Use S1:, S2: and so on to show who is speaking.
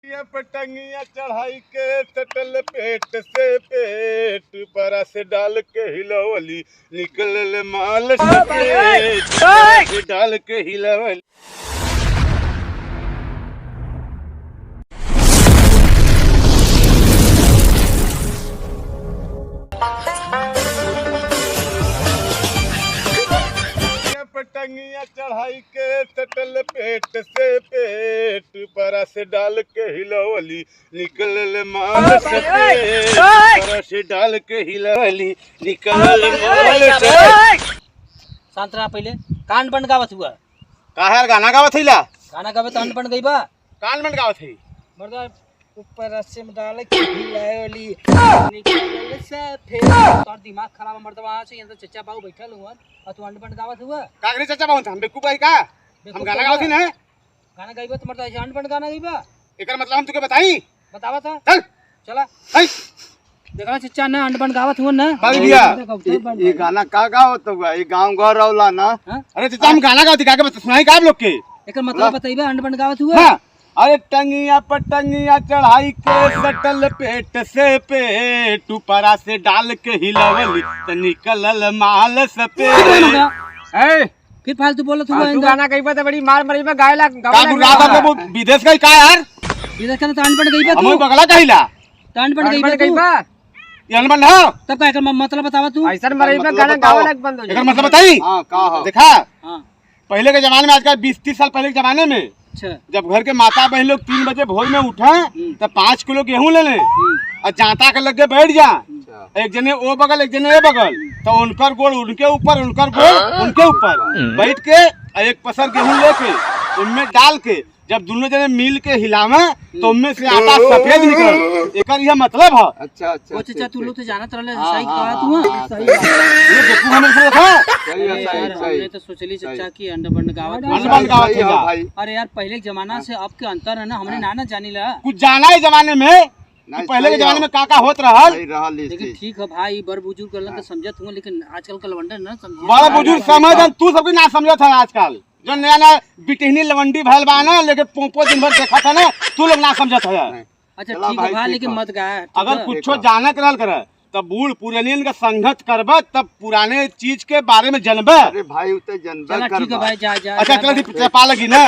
S1: पटंगिया चढ़ाई के सटल पेट से पेट बरा से डाल के हिलवली निकलल माल से पेट डाल के हिलवली। पटंगिया चढ़ाई के सटल पेट से पेट बरा से डाल के हिलवली निकलल माल से पेट बरा से डाल के हिलवली निकलल माल से।
S2: शांत रहा पहले। कान बंद गावत हुआ
S1: काहे गाना गावत हिला?
S2: गाना गावे तो बंद गई बा।
S1: कान बंद गावत है
S2: मर्दा ऊपर रस्से में डाल के हिलावली निकलल से फिर तोर दिमाग खराब है मर्दा। वहां से यहां तो चचा बाबू बैठल हुआ और तू अंड बंद गावत हुआ।
S1: कागरे चचा बाबू हम बेवकूफ है का? हम गाना गावत ही ना।
S2: गाना गाइबा तो मर्दा अंड बंद गाना गाइबा।
S1: एकर मतलब हम तुके बताई
S2: बतावा था।
S1: चल
S2: चला
S1: हई
S2: देखा चचा ना अंड बंद गावत हुआ ना।
S1: भाग लिया
S3: ये गाना का गावत हुआ? ये गांव घर रौला ना।
S1: अरे चचा हम गाना गावत का के सुनाई का आप लोग के?
S2: एकर मतलब बताइबा अंड बंद गावत हुआ।
S1: हां अरे टंगिया पटंगिया चढ़ाई के सटल पेट से पेट ऊपरा से डाल के हिलवली त निकलल माल से पेट। ए
S2: फिर फालतू बोलत हुआ।
S3: तू गाना कहीं पे बड़ी मार मरी में गायला
S1: का गुरगा को विदेश का का यार
S2: विदेश का तो अंड बंद गईबा
S1: हम
S2: तू।
S1: बगला कहिला
S2: अंड बंद गईबा तू।
S1: ये अनबन हो
S2: तब का एकर मतलब बतावा तू।
S3: ऐसा मरी में गाना गावला बंद हो
S1: एकर मतलब बताई।
S3: हां का हो
S1: देखा
S2: हां
S1: पहले के जमाने में आजकल 20-30 साल पहले के जमाने में
S2: अच्छा
S1: जब घर के माता बहन लोग 3 बजे भोर में उठे तो 5 किलो गेहूं ले ले और जाता के लगे बैठ जा। एक जने ओ बगल एक जने ए बगल तो उनकर गोड़ उनके ऊपर उनकर गोड़ उनके ऊपर बैठ के एक पसर गेहूं लेके उनमें डाल के जब दोनों जने मिल के हिलावे तो उनमें से आटा सफेद निकल। एकर यह मतलब है।
S3: अच्छा अच्छा
S2: वो चचा तू लोग तो जानत रहले सही कहा तू। सही
S1: ये देखो हमें से देखा
S3: सही है सही सही
S2: हमने तो सोचली चचा की अंड बंड गावत।
S1: अंड बंद गावत
S3: सही है
S1: है
S3: भाई।
S2: अरे यार पहले के जमाना से अब के अंतर है ना। हमने नाना जानी ला।
S1: कुछ जाना है जमाने में कि पहले के जमाने में काका होत रहल।
S3: सही रहल
S2: लेकिन
S3: इसकी
S2: ठीक है भाई बड़ बुजुर्ग करलन तो समझत हूं लेकिन आजकल का लवंडर ना समझे।
S1: बड़ा बुजुर्ग समझ तू सबकी ना समझत है आजकल जो नया नया बिटहनी लवंडी भैल बा ना लेके पोपो दिन भर देखा था ना तू लोग ना समझत है।
S2: अच्छा ठीक है भाई लेकिन मत गा।
S1: अगर कुछ जाना करल करे तब बूढ़ पुरानियन का संगत करबे तब पुराने चीज के बारे में जानबे।
S3: अरे भाई उते जनबे
S2: चला ठीक है
S3: करबा।
S2: भाई जा जा।
S1: अच्छा चल पा लगी ना।